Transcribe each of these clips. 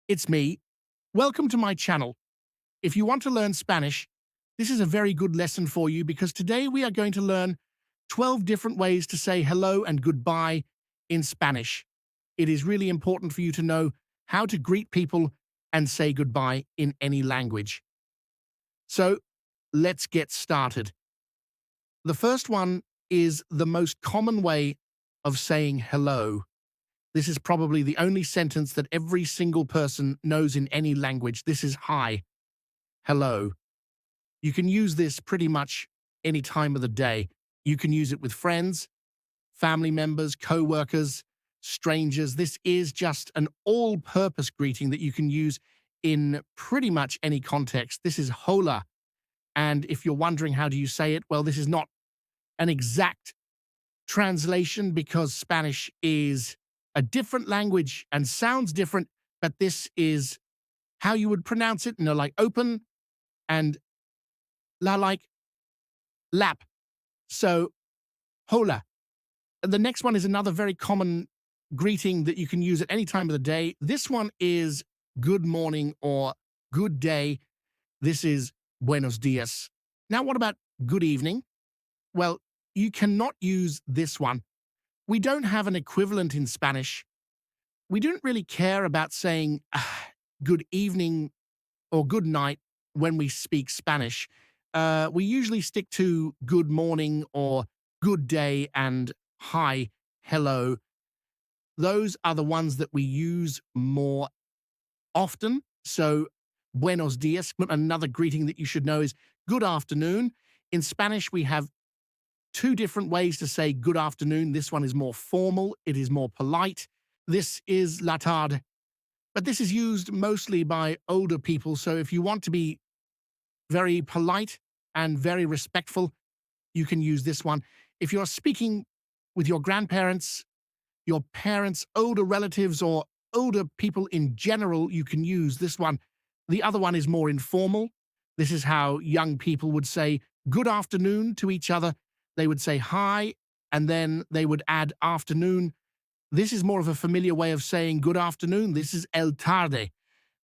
It's me. Welcome to my channel. If you want to learn Spanish, this is a very good lesson for you because today we are going to learn 12 different ways to say hello and goodbye in Spanish. It is really important for you to know how to greet people and say goodbye in any language. So let's get started. The first one is the most common way of saying hello. This is probably the only sentence that every single person knows in any language. This is hi, hello. You can use this pretty much any time of the day. You can use it with friends, family members, co-workers, strangers. This is just an all-purpose greeting that you can use in pretty much any context. This is hola. And if you're wondering how do you say it, well, this is not an exact translation because Spanish is a different language and sounds different, but this is how you would pronounce it, like open and la like lap. So, hola. The next one is another very common greeting that you can use at any time of the day. This one is good morning or good day. This is buenos dias. Now, what about good evening? Well, you cannot use this one. We don't have an equivalent in Spanish. We don't really care about saying good evening or good night when we speak Spanish. We usually stick to good morning or good day and hi, hello. Those are the ones that we use more often. So, buenos dias, another greeting that you should know is good afternoon. In Spanish, we have two different ways to say good afternoon. This one is more formal, it is more polite. This is la tarde, but this is used mostly by older people. So if you want to be very polite and very respectful, you can use this one. If you're speaking with your grandparents, your parents, older relatives, or older people in general, you can use this one. The other one is more informal. This is how young people would say good afternoon to each other. They would say hi, and then they would add afternoon. This is more of a familiar way of saying good afternoon. This is el tarde.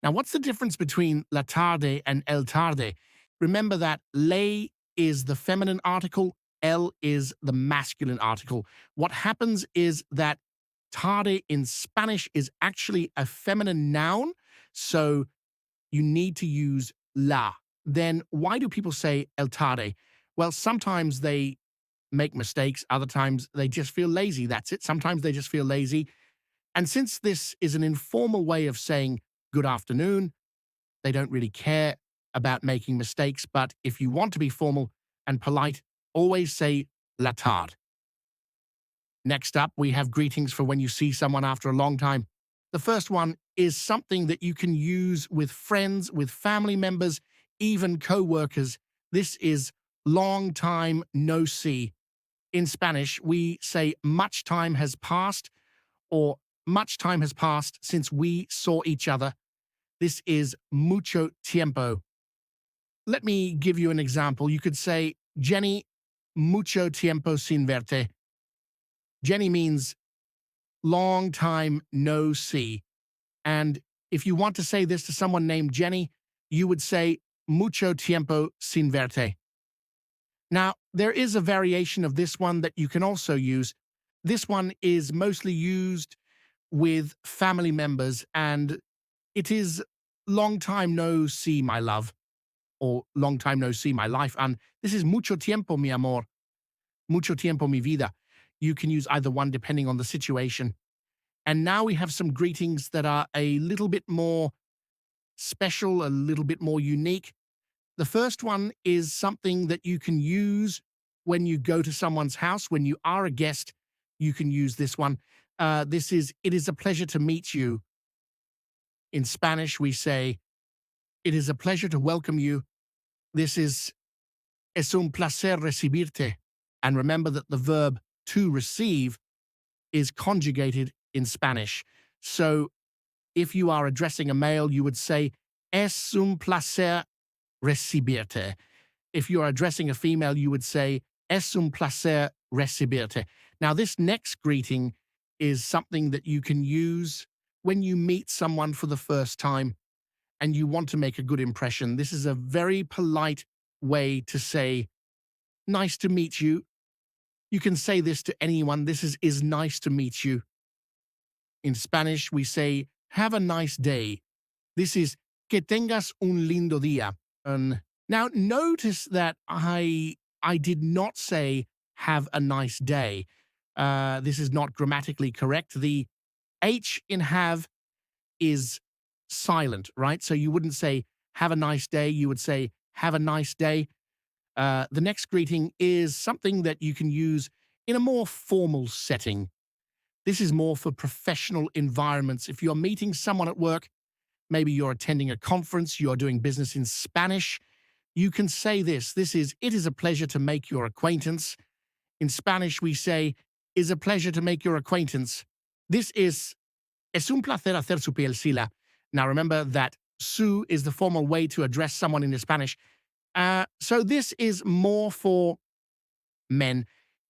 Now, what's the difference between la tarde and el tarde? Remember that le is the feminine article, el is the masculine article. What happens is that tarde in Spanish is actually a feminine noun, so you need to use la. Then why do people say el tarde? Well, sometimes they make mistakes. Other times they just feel lazy. That's it. Sometimes they just feel lazy. And since this is an informal way of saying good afternoon, they don't really care about making mistakes. But if you want to be formal and polite, always say la tarde. Next up, we have greetings for when you see someone after a long time. The first one is something that you can use with friends, with family members, even co-workers. This is long time no see. In Spanish, we say much time has passed or much time has passed since we saw each other. This is mucho tiempo. Let me give you an example. You could say, Jenny, mucho tiempo sin verte. Jenny means long time no see. And if you want to say this to someone named Jenny, you would say mucho tiempo sin verte. Now, there is a variation of this one that you can also use. This one is mostly used with family members, and it is long time no see, my love, or long time no see, my life. And this is mucho tiempo, mi amor, mucho tiempo, mi vida. You can use either one depending on the situation. And now we have some greetings that are a little bit more special, a little bit more unique. The first one is something that you can use when you go to someone's house. When you are a guest, you can use this one. This is, it is a pleasure to meet you. In Spanish, we say, it is a pleasure to welcome you. This is, es un placer recibirte. And remember that the verb to receive is conjugated in Spanish. So if you are addressing a male, you would say, es un placer recibirte. If you are addressing a female, you would say, es un placer recibirte. Now, this next greeting is something that you can use when you meet someone for the first time and you want to make a good impression, this is a very polite way to say, nice to meet you. You can say this to anyone. This is nice to meet you. In Spanish, we say, have a nice day. This is que tengas un lindo día. Now, notice that I did not say have a nice day. This is not grammatically correct. The H in have is silent, right? So you wouldn't say have a nice day. You would say have a nice day. The next greeting is something that you can use in a more formal setting. This is more for professional environments. If you're meeting someone at work, maybe you're attending a conference, you're doing business in Spanish, you can say this. It is a pleasure to make your acquaintance. In Spanish, we say, is a pleasure to make your acquaintance. This es un placer hacer su piel sila. Now remember that su is the formal way to address someone in Spanish. So this is more for men.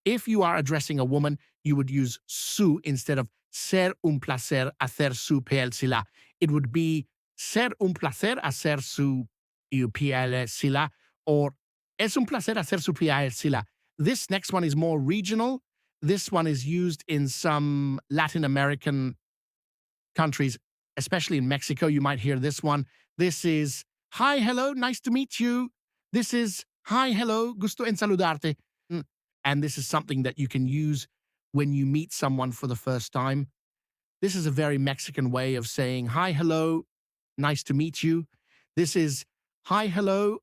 If you are addressing a woman, you would use su instead of ser un placer hacer su piel sila. It would be ser un placer hacer su piel sila, or es un placer hacer su piel sila. This next one is more regional. This one is used in some Latin American countries, especially in Mexico. You might hear this one. This is, hi, hello, nice to meet you. This is, hi, hello, gusto en saludarte. And this is something that you can use when you meet someone for the first time. This is a very Mexican way of saying, hi, hello, nice to meet you. This is, hi, hello,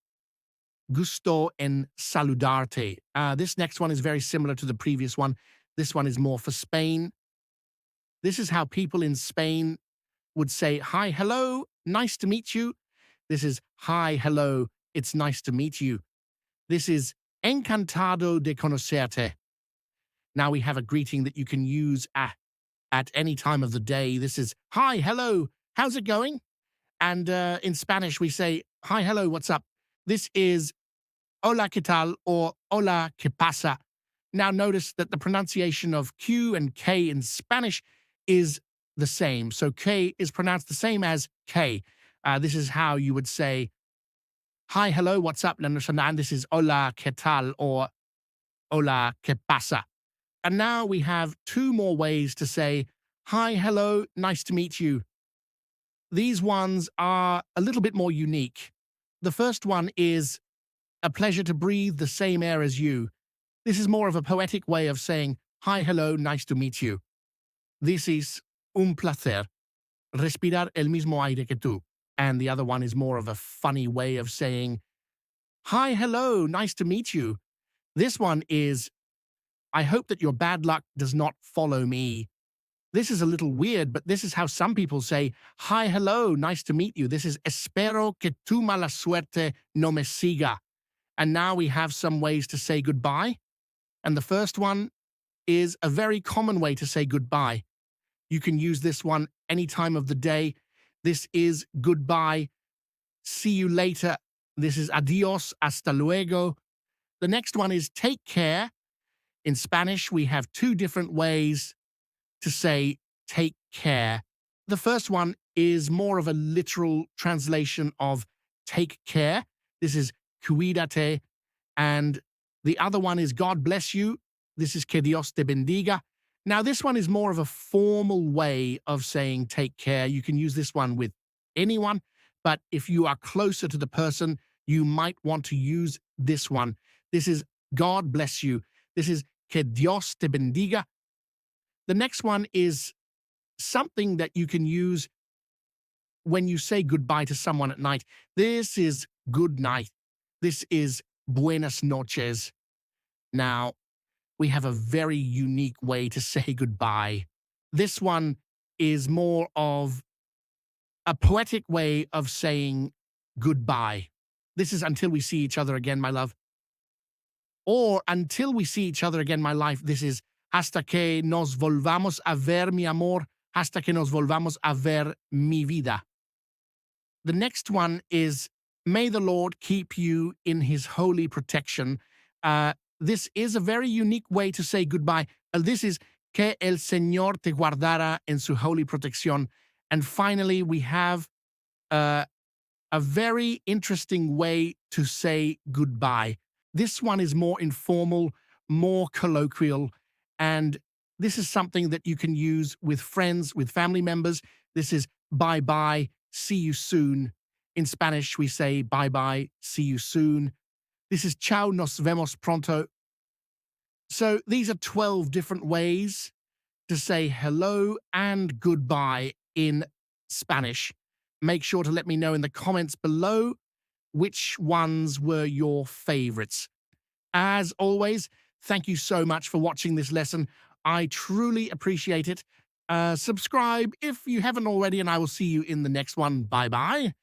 gusto en saludarte. This next one is very similar to the previous one. This one is more for Spain. This is how people in Spain would say, hi, hello, nice to meet you. This is, hi, hello, it's nice to meet you. This is, encantado de conocerte. Now we have a greeting that you can use at any time of the day. This is, hi, hello, how's it going? And in Spanish, we say, hi, hello, what's up? This is, hola, ¿qué tal? Or hola, ¿qué pasa? Now notice that the pronunciation of Q and K in Spanish is the same. So K is pronounced the same as K. This is how you would say, hi, hello, what's up? And this is hola, ¿qué tal? Or hola, ¿qué pasa? And now we have two more ways to say, hi, hello, nice to meet you. These ones are a little bit more unique. The first one is, a pleasure to breathe the same air as you. This is more of a poetic way of saying, hi, hello, nice to meet you. This is un placer, respirar el mismo aire que tú. And the other one is more of a funny way of saying, hi, hello, nice to meet you. This one is, I hope that your bad luck does not follow me. This is a little weird, but this is how some people say, hi, hello, nice to meet you. This is, espero que tu mala suerte no me siga. And now we have some ways to say goodbye. And the first one is a very common way to say goodbye. You can use this one any time of the day. This is goodbye. See you later. This is adios, hasta luego. The next one is take care. In Spanish, we have two different ways to say take care. The first one is more of a literal translation of take care. This is cuídate. And the other one is God bless you. This is que Dios te bendiga. Now, this one is more of a formal way of saying take care. You can use this one with anyone, but if you are closer to the person, you might want to use this one. This is God bless you. This is que Dios te bendiga. The next one is something that you can use when you say goodbye to someone at night. This is good night. This is buenas noches. Now, we have a very unique way to say goodbye. This one is more of a poetic way of saying goodbye. This is until we see each other again, my love. Or until we see each other again, my life. This is hasta que nos volvamos a ver, mi amor. Hasta que nos volvamos a ver, mi vida. The next one is, may the Lord keep you in his holy protection. This is a very unique way to say goodbye. This is que el Señor te guardara en su holy protección. And finally, we have uh, a very interesting way to say goodbye. This one is more informal, more colloquial, and this is something that you can use with friends, with family members. This is bye bye, see you soon. In Spanish, we say bye bye, see you soon. This is chao, nos vemos pronto. So these are 12 different ways to say hello and goodbye in Spanish. Make sure to let me know in the comments below which ones were your favorites. As always, thank you so much for watching this lesson. I truly appreciate it. Subscribe if you haven't already, and I will see you in the next one. Bye bye.